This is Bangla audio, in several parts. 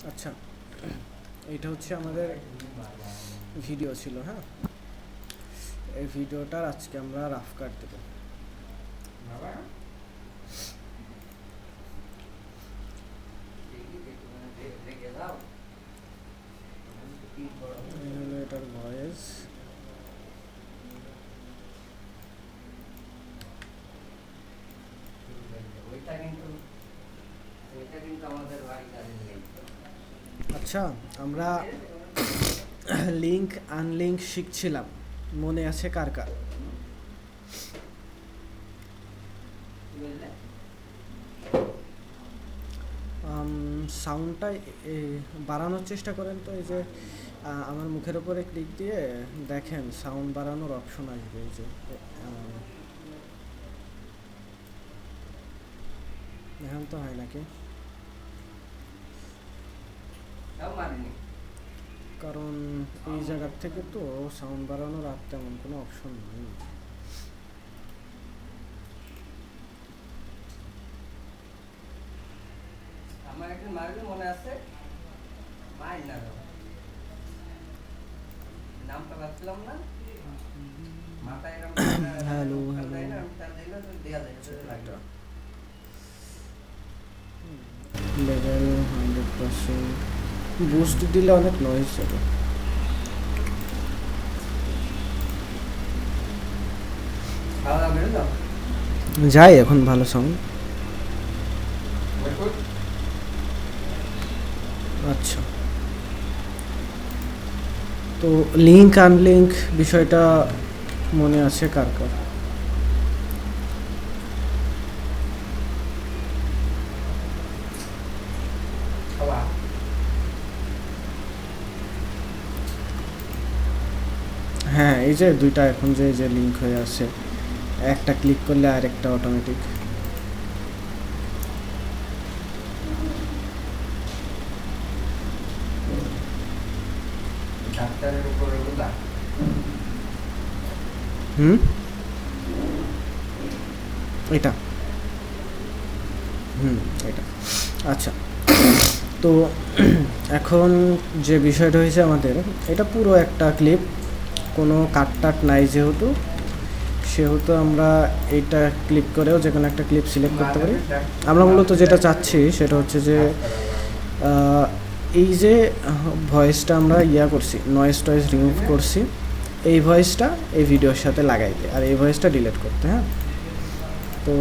আচ্ছা, এটা হচ্ছে আমাদের ভিডিও ছিল। হ্যাঁ, এই ভিডিওটার আজকে আমরা রাফ কাট দেব। এটার ভয়েস আচ্ছা, আমরা লিঙ্ক আনলিঙ্ক শিখছিলাম, মনে আছে কার কার? সাউন্ডটা বাড়ানোর চেষ্টা করেন তো। এই যে আমার মুখের উপরে ক্লিক দিয়ে দেখেন সাউন্ড বাড়ানোর অপশন আসবে। এই যে এখন তো হয় নাকি, কারণ এই জায়গার থেকে তো সাউন্ড বাড়ানোর আর তেমন কোনো অপশন নেই। আমার একদিন মারলে মনে আছে, মাই না নামটা পাচ্ছিলাম না, মাথায় এরকম হ্যালো লেভেল 100%। বুস্ট দিলে অনেক নয়েজ যাবে। যাই এখন ভালো সাউন্ড। আচ্ছা, তো লিঙ্ক আনলিঙ্ক বিষয়টা মনে আছে কার কার? হ্যাঁ, এই যে দুইটা এখন যে লিঙ্ক হয়ে আছে, একটা ক্লিক করলে আরেকটা অটোমেটিক। এটা এটা আচ্ছা, তো এখন যে বিষয়টা হয়েছে আমাদের, এটা পুরো একটা ক্লিপ, কোনো কাট নাই সেহেতু আমরা এইটা ক্লিক করেও যে কোনো একটা ক্লিপ সিলেক্ট করতে পারি। আমরা মূলত যেটা চাচ্ছি সেটা হচ্ছে যে এই যে ভয়েসটা আমরা করছি, নয়েজ টয়েস রিমুভ করছি, এই ভয়েসটা এই ভিডিওর সাথে লাগাইতে আর এই ভয়েসটা ডিলিট করতে। হ্যাঁ, তো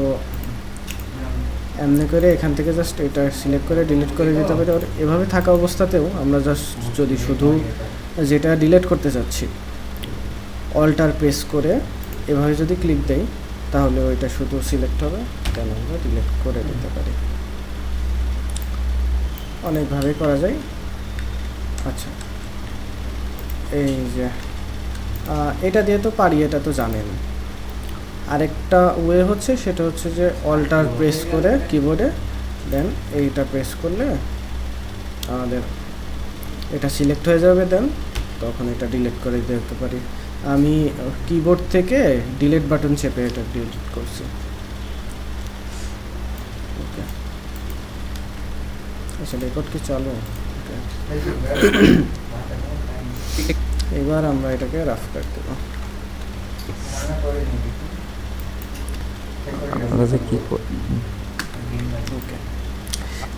এমনি করে এখান থেকে জাস্ট এটা সিলেক্ট করে ডিলিট করে দিতে পারি। আর এভাবে থাকা অবস্থাতেও আমরা জাস্ট যদি শুধু যেটা ডিলিট করতে চাচ্ছি অল্টার প্রেস করে এভাবে যদি ক্লিক দেই, তাহলে ওইটা শুধু সিলেক্ট হবে, দেন আমরা ডিলিট করে দিতে পারি। অনেকভাবে করা যায়। আচ্ছা, এই যে এটা দিয়ে তো পারি, এটা তো জানেন। আরেকটা ওয়ে হচ্ছে, সেটা হচ্ছে যে অল্টার প্রেস করে কিবোর্ডে, দেন এইটা প্রেস করলে আমাদের এটা সিলেক্ট হয়ে যাবে, দেন তখন এটা ডিলিট করে দিতে পারি। আমি কিবোর্ড থেকে ডিলিট বাটন চেপে এটা ডিলিট করছি। ওকে, আচ্ছা, রেকর্ড কি চালু? ওকে, এবার আমরা এটাকে রাফ কাট দেব। ওকে,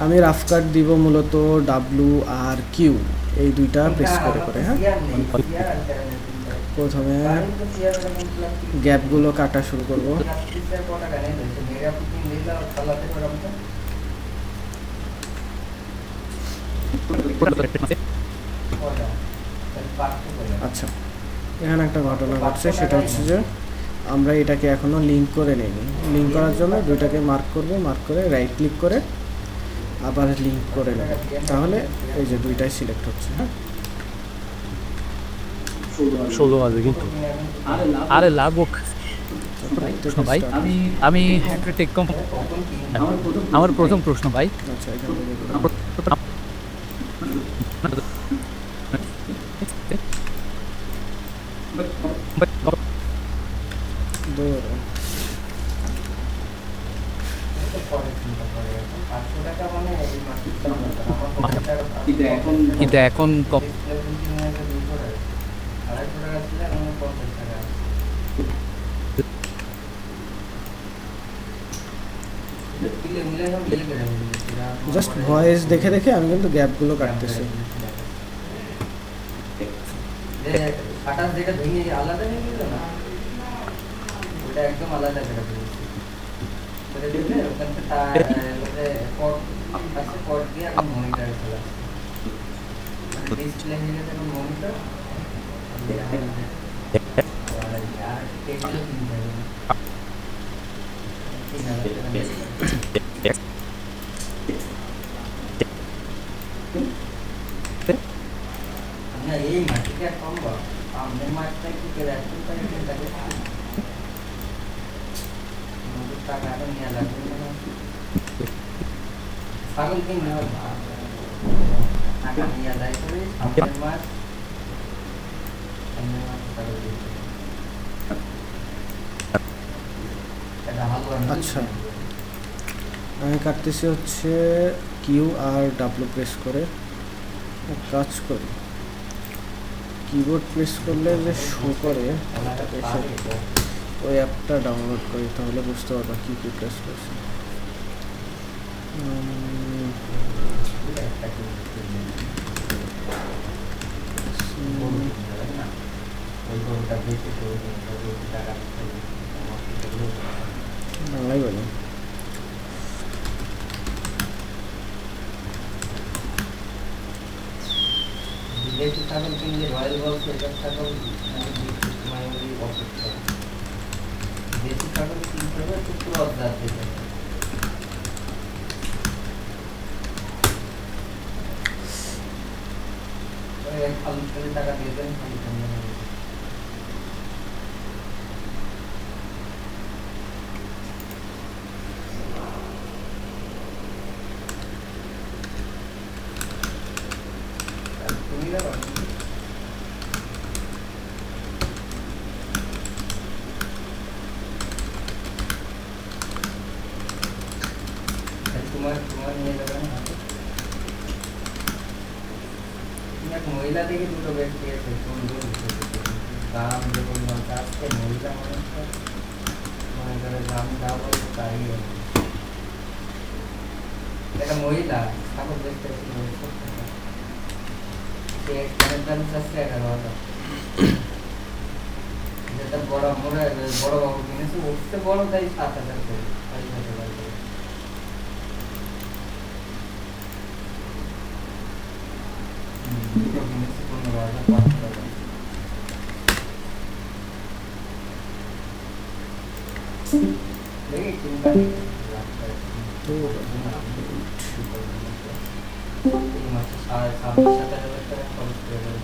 আমি রাফ কাট দিব মূলত ডাব্লু আর কিউ এই দুইটা প্রেস করে করে। হ্যাঁ, প্রথমে গ্যাপগুলো কাটা শুরু করব। আচ্ছা, এখানে একটা ঘটনা ঘটছে, সেটা হচ্ছে যে আমরা এটাকে এখনো লিঙ্ক করে নিইনি। লিঙ্ক করার জন্য দুইটাকে মার্ক করব, মার্ক করে রাইট ক্লিক করে আবার লিঙ্ক করে নেব, তাহলে এই যে দুইটাই সিলেক্ট হচ্ছে। হ্যাঁ, 16 আছে কিন্তু। আরে লাগুক ভাই, আমি একটা টেক কোম্পানি। আমার প্রথম প্রশ্ন ভাই, আচ্ছা, এখান থেকে কিন্তু এখন কম। ডিসপ্লে প্রিন্টিং এর 200 টাকা 250 টাকা ছিল এখন 50 টাকা কিলে মিলে সব মিলে করে জাস্ট ভয়েস দেখে দেখে আমি কিন্তু গ্যাপগুলো কাটতেছি। ফাটাস যেটা ভেঙে আলাদা হয়ে গেল না ওটা একদম আলাদা করে দিয়েছি করে দিলে ওখান থেকে তার পট আছে পট দিয়ে এখন মনিটরে চলে আসছে ডিসপ্লে হয়ে গেছে এখন মনিটর আর টেবিলও কিনতে হবে না 3000 টাকা না এই মাটিটা কম বা আমাদের মাছটা কি করে রাখতে পারি এটাকে আমাদের টাকা আর নিয়ে লাগবে না ছাগল কিনে হবে টাকা নিয়ে যায় করে আমাদের মাছ ছাগল কিনতে এটা ভালো আচ্ছা, আমি কাটতেছি হচ্ছে কিউ আর ডাব্লিউ প্রেস করে। এক কাজ করি, কিবোর্ড প্রেস করলে যে শো করে ওই অ্যাপটা ডাউনলোড করি, তাহলে বুঝতে পারবা কী কী প্রেস করছি। বাংলাই বলি। বিদেশি ছাগল কিনলে রয়্যাল বলছে এটা ছাগল মাইনরি অপেক্ষা দেশি ছাগল কিনতে হবে একটু ক্রস জাত দিতে খালি করে টাকা দিয়ে দেন খালি কিনে নেবেন তুমি না তোমার নিয়ে যাবেন এক মহিলা থেকে দুটো ব্যক্তি আছে সুন্দর দাম যেমন আসছে মহিলা মানুষটা মনে করে দাম যা বলবো তাই একটা মহিলা ছাগল দেখতে সে একখানের দাম চাচ্ছে 11,000 যেটা বড় মোড়ে বড় বাবু কিনেছে উঠতে বড় তাই 7,000 করে 5,000 করে দুটো কিনেছে 15,500 টাকা দেখি চিন্তা এই মাসে 27,000 টাকা খরচ করে দেবে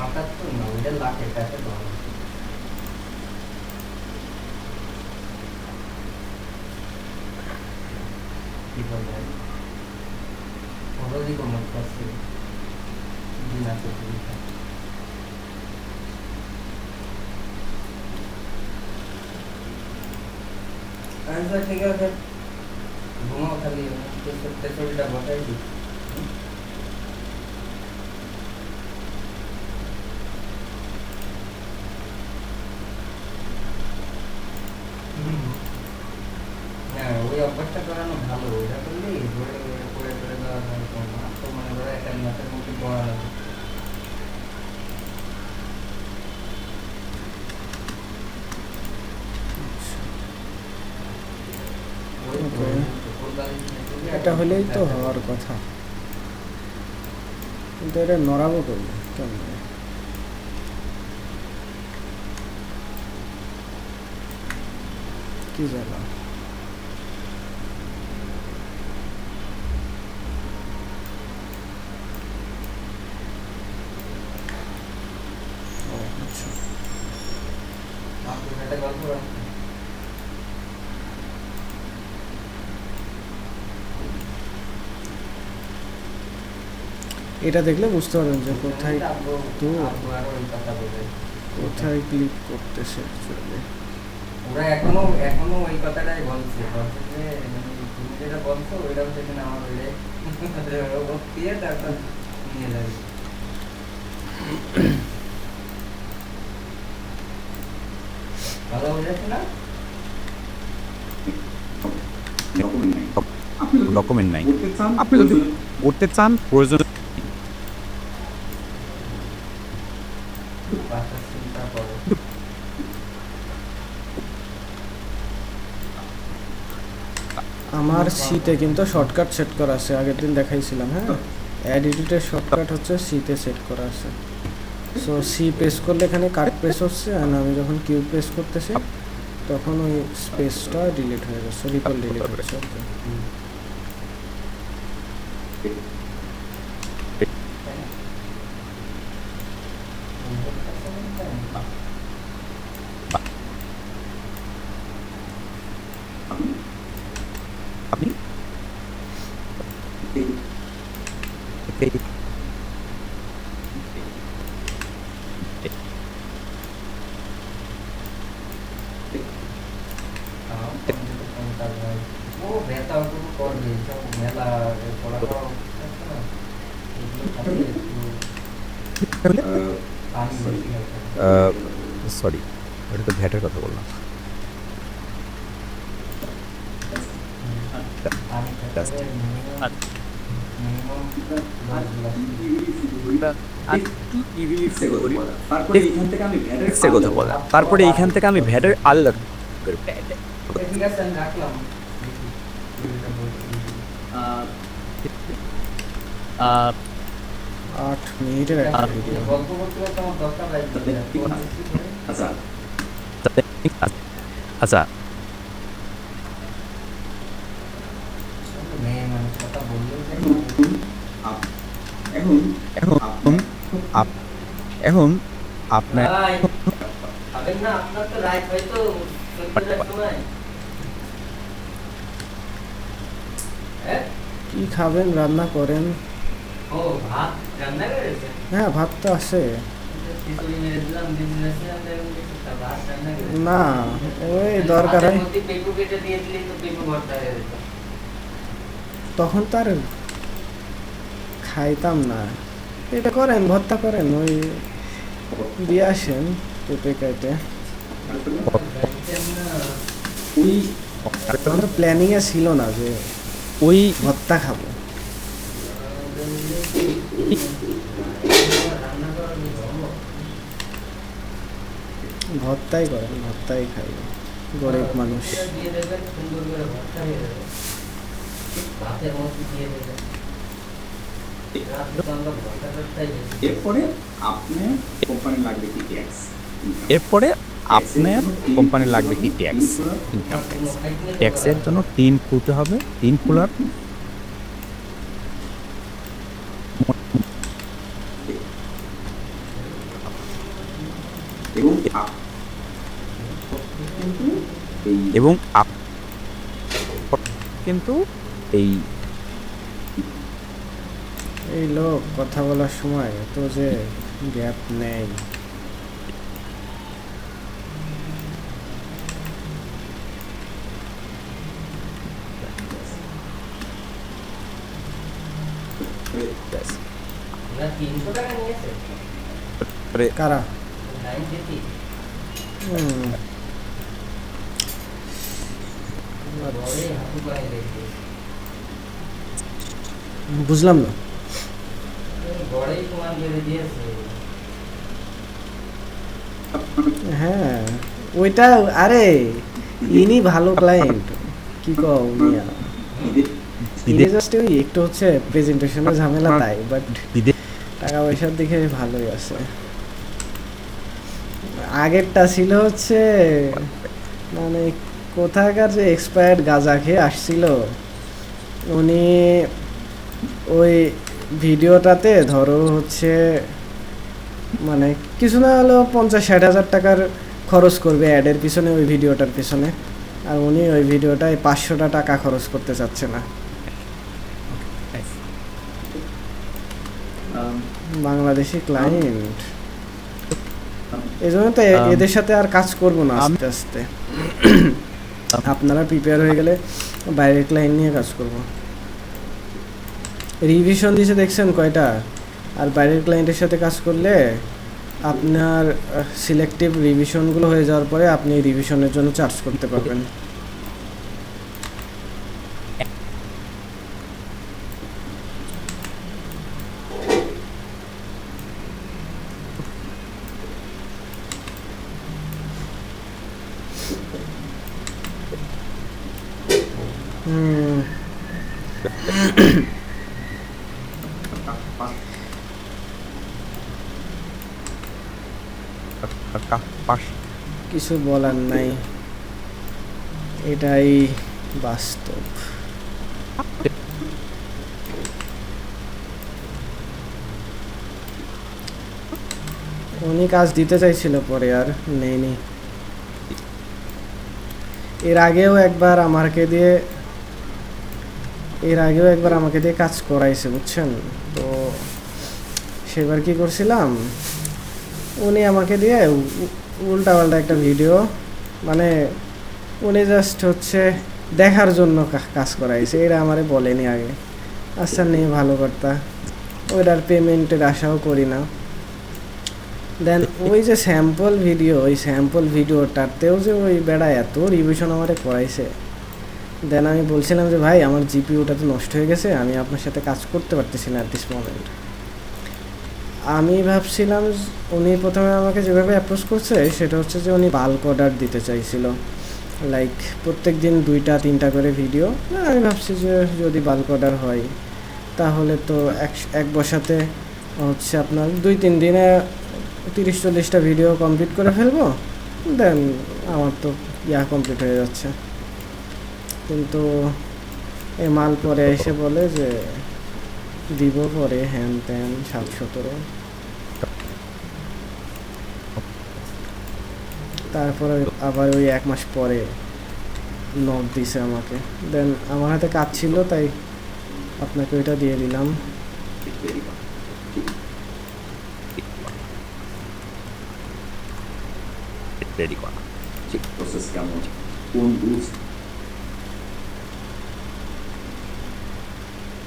আপনার তো না ওইটা লাখের কাছে দাম কি বলবেন ওরই কম করছে দিন আছে আচ্ছা ঠিক আছে ঘুমাও খালি তেসরিটা বসাই দিই হ্যাঁ ওই অভ্যাসটা করানো ভালো ওইটা করলে ধরে করে করে দেওয়া যায় তো মনে করে একটা মাসের মধ্যে পড়ানো এটা হলেই তো হওয়ার কথা, কিন্তু এটা নড়াবো করবো কেমন? কি জ্বালা! ও আচ্ছা, একটা গল্প এটা দেখলে বুঝতে পারবেন যে কোথায় তো কোথায় ক্লিক করতেছে অ্যাকচুয়ালি। ওরা এখনো এখনো ওই কথাটাই বলছে যে মানে তুমি যেটা বলছো ওইটাও সেদিন আমার হইলে ও দিয়ে তারপর নিয়ে যাবে। ভালো বুঝেছো না? ডকুমেন্ট নাই, আপনি যদি করতে চান প্রয়োজন বাসার চিন্তা করো। আমার সিতে কিন্তু শর্টকাট সেট করা আছে, আগের দিন দেখাইছিলাম। হ্যাঁ, এডিটের শর্টকাট হচ্ছে সিতে সেট করা আছে। সো সি প্রেস করলে এখানে কাট প্রেস হচ্ছে, আর আমি যখন কিউ প্রেস করতেছি তখন ওই স্পেসটা ডিলিট হয়ে যাচ্ছে, রিপল ডিলিট হচ্ছে আর কি। আপনি ও ব্যথা ওটুকু করবে, সব মেলা পড়াশোনা আছে না, এগুলো খালি একটু পানি বেশি খাইতে সরি, ওটা তো ভ্যাটের কথা বললাম। পানি খাইতে হবে মিনিমাম 10 এক্সের কথা বললাম, তারপরে এইখান থেকে আমি ভ্যাটের আলাদা করে ঠিক আছে আমি রাখলাম। আহ, 8 মিনিটের একটা ভিডিও। গল্প করতে করতে আমার 10টা বাজে। আচ্ছা, মেয়ে মানুষ কথা বললেও এখন আপনার ভাই, খাবেন না? আপনার তো রাইট হয়তো 14টার সময়। হ্যাঁ? কি খাবেন, রান্না করেন? ও ভাত রান্না করেছে? হ্যাঁ, ভাত তো আছে। খিচুড়ি মেরে দিলাম, দিয়েছিলাম, দেখুন কিছুটা ভাত রান্না করেছে। না, ওই দরকার হয়, ভাতের মধ্যে পেঁপে কেটে দিয়ে দিলেই তো পেঁপে ভর্তা হয়ে যেত। তখন তার খাইতাম না। এটা করেন, ভর্তা করেন, ওই দিয়ে আসেন পেঁপে কেটে। জানতেন না? আমার প্ল্যানিংয়ে ছিল না যে ওই ভর্তা খাবো। রান্না করার জন্য ভর্তাই করেন, ভর্তাই খাই, গরিব মানুষ। দিয়ে দেবেন, সুন্দর করে ভর্তা হয়ে যাবে। ভাতের মধ্যে দিয়ে দেবেন। রাতে তো আমরা ভর্তা টর্তাই বেশি। এরপরে আপনার কোম্পানি লাগবে কি ট্যাক্স, এরপরে আপনার কোম্পানি লাগবে কি ট্যাক্স, ইনকাম ট্যাক্স। ট্যাক্সের জন্য 3 খুলতে হবে, 3 খোলার এবং এবং কিন্তু এই এই লোক কথা বলার সময় তো যে গ্যাপ নেই। না 300 টাকা নিয়েছে কারা? লাইন দিতি হুম, বড়ে হাঁটু পায়ে দেখতে বুঝলাম না। বড়েই তোমার বেড়ে দিয়েছে। হ্যাঁ, ওইটা, আরে ইনি ভালো ক্লায়েন্ট, কি কও মিয়া। ইনি জাস্ট ওই একটু হচ্ছে প্রেজেন্টেশনের ঝামেলা তাই, বাট বিদেশ টাকা পয়সার দিকে ভালোই আছে। আগেরটা ছিল হচ্ছে মানে কোথাকার যে এক্সপায়ার্ড গাঁজা খেয়ে আসছিল, উনি ওই ভিডিওটাতে ধরো হচ্ছে মানে কিছু না হলেও 50-60 হাজার টাকার খরচ করবে অ্যাডের পিছনে, ওই ভিডিওটার পিছনে। আর উনি ওই ভিডিওটায় 500টা টাকা খরচ করতে চাচ্ছে না। বাংলাদেশি ক্লায়েন্ট, এই জন্য তো এদের সাথে আর কাজ করবো না আস্তে আস্তে। আপনারা প্রিপেয়ার হয়ে গেলে বাইরের ক্লায়েন্ট নিয়ে কাজ করব। রিভিশন দিয়েছে দেখছেন কয়টা, আর বাইরের ক্লায়েন্টের সাথে কাজ করলে আপনার সিলেক্টিভ রিভিশনগুলো হয়ে যাওয়ার পরে আপনি রিভিশনের জন্য চার্জ করতে পারবেন। হুম, কিছু বলার নাই, এটাই বাস্তব। উনি কাজ দিতে চাইছিল, পরে আর নেইনি। এর আগেও একবার আমাকে দিয়ে কাজ করাইছে বুঝছেন। তো সেবার কি করছিলাম, উনি আমাকে দিয়ে উল্টাপাল্টা একটা ভিডিও, মানে উনি জাস্ট হচ্ছে দেখার জন্য কাজ করাইছে, এটা আমারে বলেনি আগে। আচ্ছা নিয়ে ভালো কথা, ওইটার পেমেন্টের আশাও করি না। দেন ওই যে স্যাম্পল ভিডিও, ওই স্যাম্পল ভিডিওটাতেও যে ওই বেড়া এত রিভিশন আমারে করাইছে। দেন আমি বলছিলাম যে ভাই আমার জিপিউটা তো নষ্ট হয়ে গেছে, আমি আপনার সাথে কাজ করতে পারতেছি না অ্যাট দিস মোমেন্ট। আমি ভাবছিলাম উনি প্রথমে আমাকে যেভাবে অ্যাপ্রোচ করছে সেটা হচ্ছে যে উনি বাল্ক অর্ডার দিতে চাইছিল, লাইক প্রত্যেক দিন 2-3টা করে ভিডিও। আমি ভাবছি যে যদি বাল্ক অর্ডার হয় তাহলে তো এক বসাতে হচ্ছে আপনার 2-3 দিনে 30-40টা ভিডিও কমপ্লিট করে ফেলবো, দেন আমার তো কমপ্লিট হয়ে যাচ্ছে। কিন্তু এ মাল পরে এসে বলে যে দিব পরে, হ্যান ত্যান 7-17। তারপরে আবার ওই 1 মাস পরে নক দিছে আমাকে। দেন আমার হাতে কাজ ছিল তাই আপনাকে ওইটা দিয়ে দিলাম। রেডি করা প্রসেস কেমন, কোন রুলস,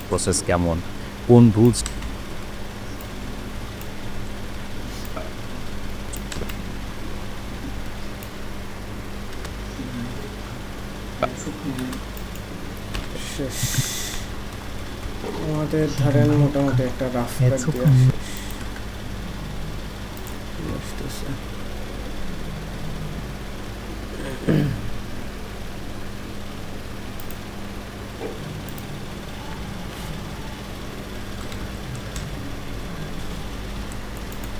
প্রসেস কেমন, কোন রুলস। শেষ আমাদের ধরেন মোটামুটি একটা রাফ কাট দেওয়া শেষ।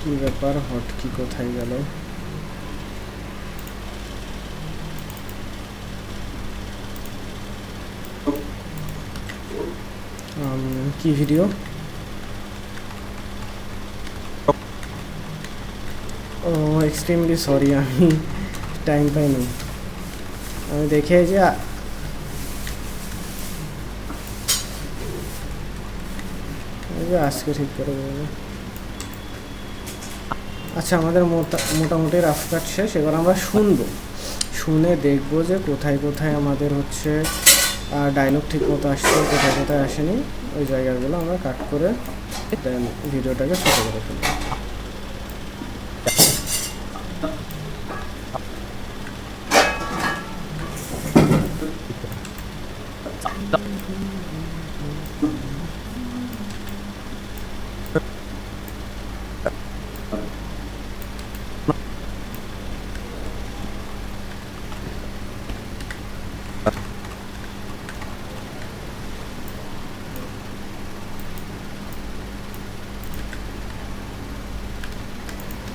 কি ব্যাপার, হট কি কোথায় গেল? কি ভিডিও? ও এক্সট্রিমলি সরি, আমি টাইম পাইনি। আমি দেখে যে আজকে ঠিক করে দেবো। আচ্ছা আমাদের মোটামুটি রাফ কাট শেষ। এবার আমরা শুনে দেখবো যে কোথায় কোথায় আমাদের হচ্ছে ডায়লগ ঠিক মতো আসছে, কোথায় কোথায় আসেনি, ওই জায়গাগুলো আমরা কাট করে দেন ভিডিওটাকে ছোটো করে ফেলবো।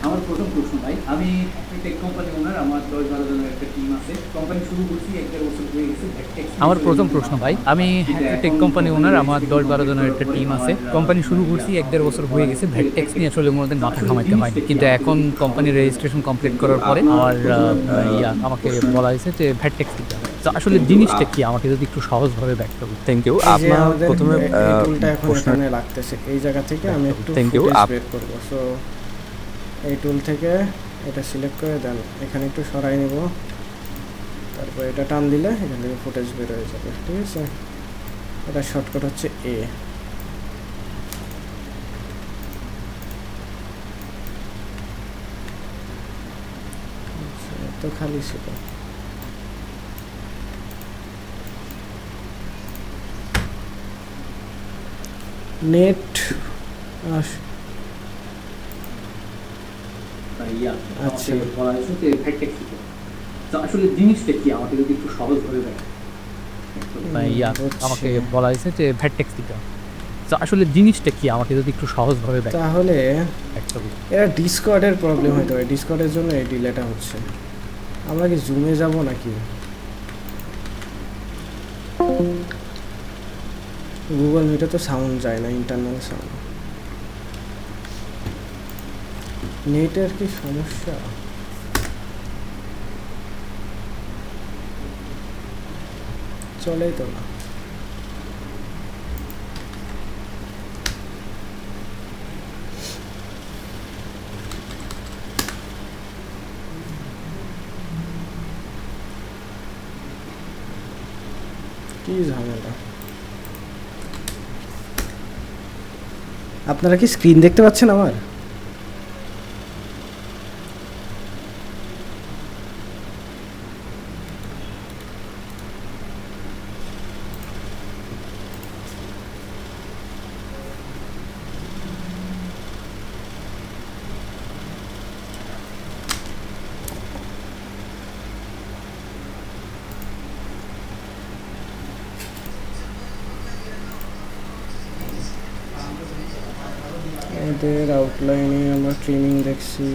আমার প্রথম প্রশ্ন ভাই, আমি একটা টেক কোম্পানি ওনার, আমার 10-12 জনের একটা টিম আছে। কোম্পানি শুরু করছি 1-1.5 বছর হয়ে গেছে। আমার প্রথম প্রশ্ন ভাই, আমি একটা টেক কোম্পানি ওনার, আমার 10-12 জনের একটা টিম আছে। কোম্পানি শুরু করছি 1-1.5 বছর হয়ে গেছে। ভ্যাট ট্যাক্স নিয়ে আসলে কোনোদিন মাথা ঘামাইতে হয়নি, কিন্তু এখন কোম্পানির রেজিস্ট্রেশন কমপ্লিট করার পরে আমার আমাকে বলা হয়েছে যে ভ্যাট ট্যাক্স দিতে হবে। তো আসলে জিনিসটা কি আমাকে যদি একটু সহজভাবে ব্যাখ্যা করতে। Thank you. আপনার প্রথমে টুলটা এখন এখানে লাগতেছে, এই জায়গা থেকে আমি একটু বের করব। সো এই টুল থেকে এটা সিলেক্ট করে দেন, এখানে একটু সরাই নেব। তারপর এটা টান দিলে এখান থেকে ফুটেজ বের হয়ে যাবে, ঠিক আছে। এটা শর্টকাট হচ্ছে এ। তো খালি ছিল। নেট আচ্ছা। আমাকে বলা হয়েছে যে ভ্যাটেক্স দিতে। তো আসলে জিনিসটা কি আমাকে যদি একটু সহজভাবে দেখায়। আমাকে বলা হয়েছে যে ভ্যাটেক্স দিতে। তো আসলে জিনিসটা কি আমাকে যদি একটু সহজভাবে দেখায়। তাহলে একটা এরা ডিসকর্ডের প্রবলেম হতে পারে, ডিসকর্ডের জন্য এই ডিলেটা হচ্ছে। আমরা কি জুমে যাব নাকি? গুগল মিটে তো সাউন্ড যায় না, ইন্টারনাল সাউন্ড। নেটের কি সমস্যা? চলেই তো না। কি ঝামেলা। আপনারা কি স্ক্রিন দেখতে পাচ্ছেন আমার? এদের আউটলাইনে আমরা ট্রেনিং দেখছি,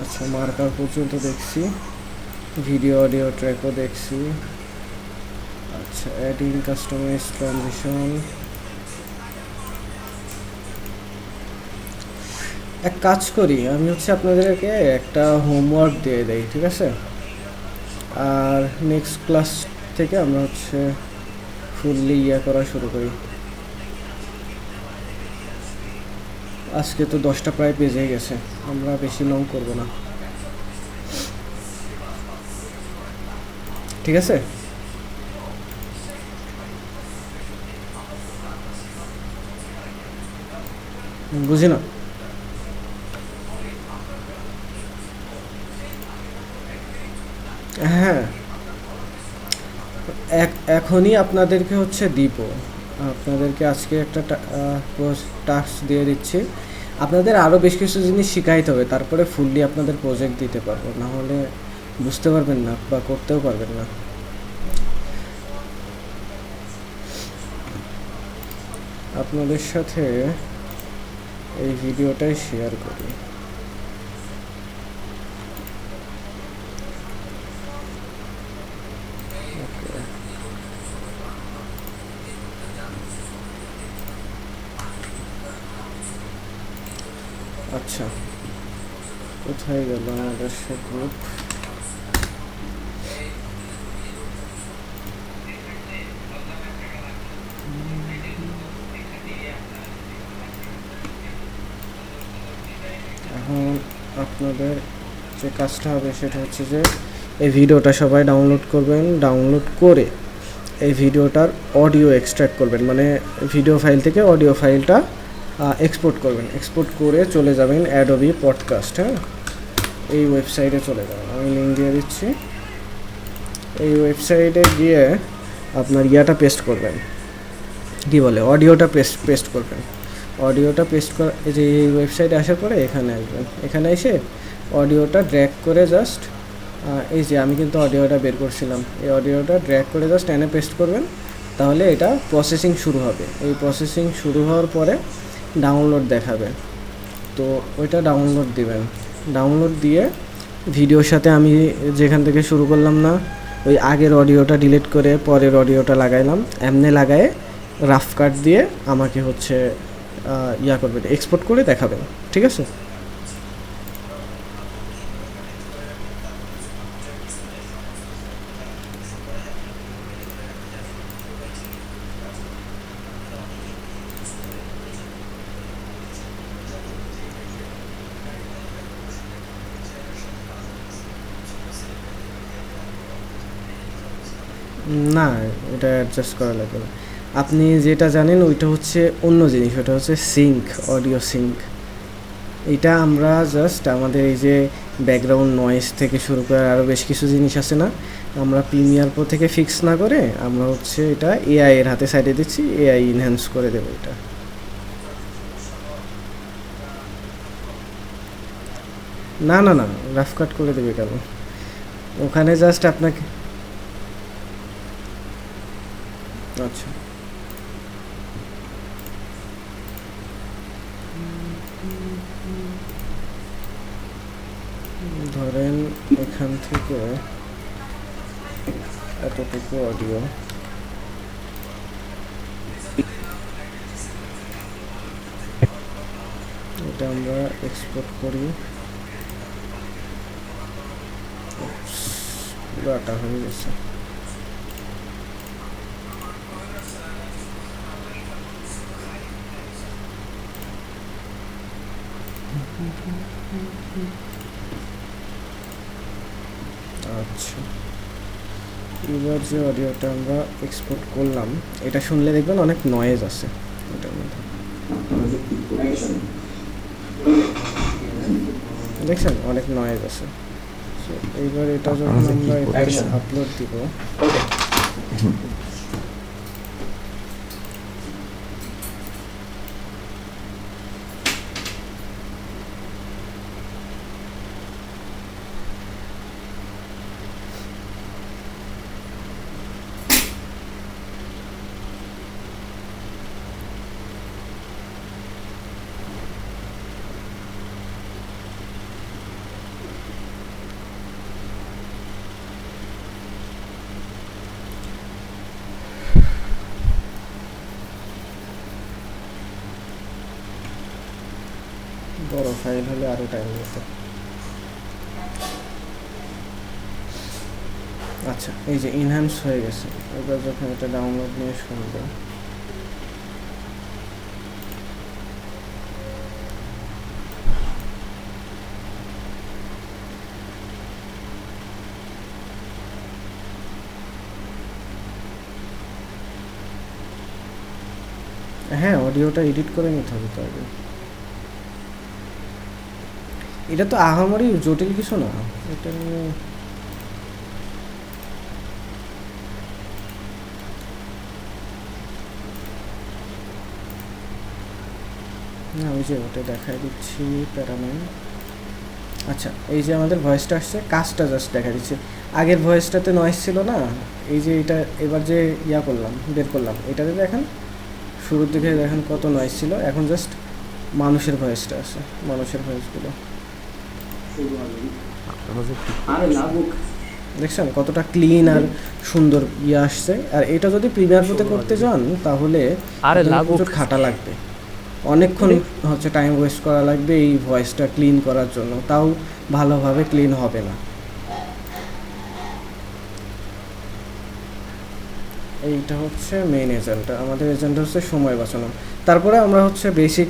আচ্ছা মার্কার পর্যন্ত দেখছি, ভিডিও অডিও ট্র্যাকও দেখছি। আচ্ছা অ্যাডিং কাস্টমাইজ ট্রানজিশন। এক কাজ করি, আমি হচ্ছে আপনাদেরকে একটা হোমওয়ার্ক দিয়ে দেই, ঠিক আছে। আর নেক্সট ক্লাস থেকে আমরা হচ্ছে ফুললি করা শুরু করি। আজকে তো 10টা প্রায় পেজে গেছে, আমরা বেশি লং করব না, ঠিক আছে। বুঝি না। হ্যাঁ এখনই আপনাদেরকে হচ্ছে দিব, আপনাদেরকে আজকে একটা টাস্ক দিয়ে দিচ্ছি। আপনাদের আরও বেশ কিছু জিনিস শিখাইতে হবে, তারপরে ফুললি আপনাদের প্রজেক্ট দিতে পারবো, না হলে বুঝতে পারবেন না বা করতেও পারবেন না। আপনাদের সাথে এই ভিডিওটাই শেয়ার করি। আচ্ছা কোথায় গেল আমাদের সে গ্রুপ? এখন আপনাদের যে কাজটা হবে সেটা হচ্ছে যে এই ভিডিওটা সবাই ডাউনলোড করবেন, ডাউনলোড করে এই ভিডিওটার অডিও এক্সট্র্যাক্ট করবেন, মানে ভিডিও ফাইল থেকে অডিও ফাইলটা এক্সপোর্ট করবেন। এক্সপোর্ট করে চলে যাবেন অ্যাডোবি পডকাস্ট, হ্যাঁ এই ওয়েবসাইটে চলে যাবেন, আমি লিঙ্ক দিয়ে দিচ্ছি। এই ওয়েবসাইটে গিয়ে আপনার ইয়াটা পেস্ট করবেন, কী বলে অডিওটা পেস্ট করবেন। অডিওটা পেস্ট করা এই যে এই ওয়েবসাইটে আসার পরে এখানে আসবেন, এখানে এসে অডিওটা ড্র্যাগ করে জাস্ট এই যে আমি কিন্তু অডিওটা বের করছিলাম, এই অডিওটা ড্র্যাগ করে জাস্ট এনে পেস্ট করবেন, তাহলে এটা প্রসেসিং শুরু হবে। এই প্রসেসিং শুরু হওয়ার পরে ডাউনলোড দেখাবে, তো ওইটা ডাউনলোড দিবেন। ডাউনলোড দিয়ে ভিডিওর সাথে আমি যেখান থেকে শুরু করলাম না, ওই আগের অডিওটা ডিলিট করে পরের অডিওটা লাগাইলাম, এমনি লাগায়ে রাফ কাট দিয়ে আমাকে হচ্ছে করবেন, এক্সপোর্ট করে দেখাবেন, ঠিক আছে। না, এটা অ্যাডজাস্ট করা লাগবে না। আপনি যেটা জানেন ওইটা হচ্ছে অন্য জিনিস, ওটা হচ্ছে সিঙ্ক, অডিও সিঙ্ক। এটা আমরা জাস্ট আমাদের এই যে ব্যাকগ্রাউন্ড নয়েজ থেকে শুরু করে আরও বেশ কিছু জিনিস আছে না, আমরা প্রিমিয়ার প্রো থেকে ফিক্স না করে আমরা হচ্ছে এটা এআই এর হাতে সাইডে দিচ্ছি, এআই ইনহ্যান্স করে দেবো এটা। না না না, রাফ কাট করে দেবে কেন? ওখানে জাস্ট আপনাকে, আচ্ছা ধরেন এখান থেকে এতটুকু অডিও, এটা আমরা এক্সপোর্ট করি, পুরাটা হয়ে গেছে। আচ্ছা, এবার যে অডিওটা আমরা এক্সপোর্ট করলাম এটা শুনলে দেখবেন অনেক নয়েজ আছে এটার মধ্যে, দেখছেন অনেক নয়েজ আছে। So, এইবার এটা যখন আমরা এখানে আপলোড দিব, বড় ফাইল হলে আরও টাইম নিত। আচ্ছা, এই যে ইনহ্যান্স হয়ে গেছে। এবার যখন এটা ডাউনলোড নিয়ে শুনবো, হ্যাঁ অডিওটা এডিট করে নিতে হবে তো আগে। এটা তো আহামরি জটিল কিছু না, এটা নিয়ে না, ওই যে ওটা দেখাই দিচ্ছি প্যারামাইন। আচ্ছা, এই যে আমাদের ভয়েসটা আসছে, কাজটা জাস্ট দেখা দিচ্ছে। আগের ভয়েসটাতে নয়েজ ছিল না, এই যে এটা এবার যে ইয়া করলাম, বের করলাম, এটাতে দেখেন শুরুর দিকে দেখেন কত নয়েজ ছিল, এখন জাস্ট মানুষের ভয়েসটা আছে, মানুষের ভয়েসগুলো দেখছেন কতটা ক্লিন আর সুন্দর ইয়ে আসছে। আর এটা যদি প্রিমিয়ার প্রোতে করতে যান তাহলে প্রচুর খাটা লাগবে, অনেকক্ষণ হচ্ছে টাইম ওয়েস্ট করা লাগবে এই ভয়েসটা ক্লিন করার জন্য, তাও ভালোভাবে ক্লিন হবে না। এইটা হচ্ছে মেইন এজেন্ডা, আমাদের এজেন্ডা হচ্ছে সময় বাঁচানো। তারপরে আমরা হচ্ছে বেসিক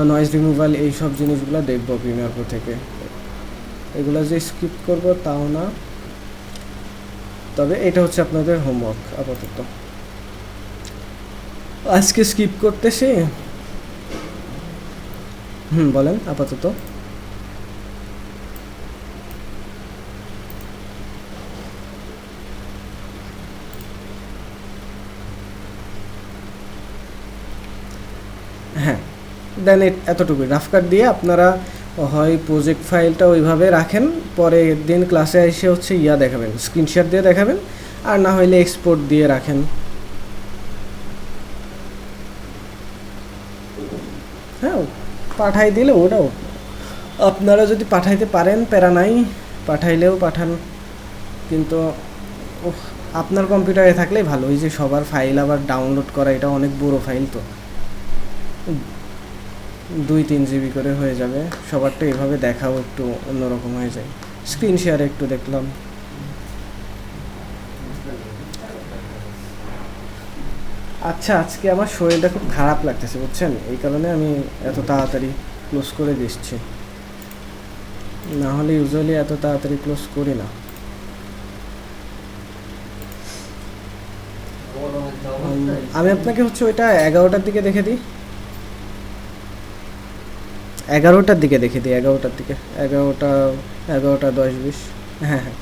নয়েজ রিমুভাল এইসব জিনিসগুলো দেখবো প্রিমিয়ার প্রো থেকে, এগুলো যে স্কিপ করব তাও না, তবে এটা হচ্ছে আপনাদের হোমওয়ার্ক আপাতত। আজকে স্কিপ করতেছি, বলেন আপাতত। হ্যাঁ দেন এতটুকুই রাফ কাট দিয়ে আপনারা হয় প্রজেক্ট ফাইলটা ওইভাবে রাখেন, পরে দিন ক্লাসে এসে হচ্ছে ইয়া দেখাবেন, স্ক্রিনশট দিয়ে দেখাবেন, আর না হইলে এক্সপোর্ট দিয়ে রাখেন। হ্যাঁ পাঠাই দিলে ওটাও আপনারা যদি পাঠাইতে পারেন প্যারা নাই, পাঠাইলেও পাঠান, কিন্তু আপনার কম্পিউটারে থাকলেই ভালো। ওই যে সবার ফাইল আবার ডাউনলোড করা, এটা অনেক বড় ফাইল, তো 2-3 জিবি করে হয়ে যাবে, সবারটা এভাবে দেখাও একটু অন্যরকম হয়ে যায়। স্ক্রিন শেয়ারে একটু দেখলাম। আচ্ছা, আজকে আমার শরীরটা খুব খারাপ লাগতেছে বুঝছেন, এই কারণে আমি এত তাড়াতাড়ি ক্লোজ করে দিচ্ছি, না হলে ইউজুয়ালি এত তাড়াতাড়ি ক্লোজ করি না। আমি আপনাকে হচ্ছে ওইটা 11টার দিকে দেখে দিই, 11টার দিকে দেখে দিই, 11টার দিকে, 11টা 10-20, হ্যাঁ হ্যাঁ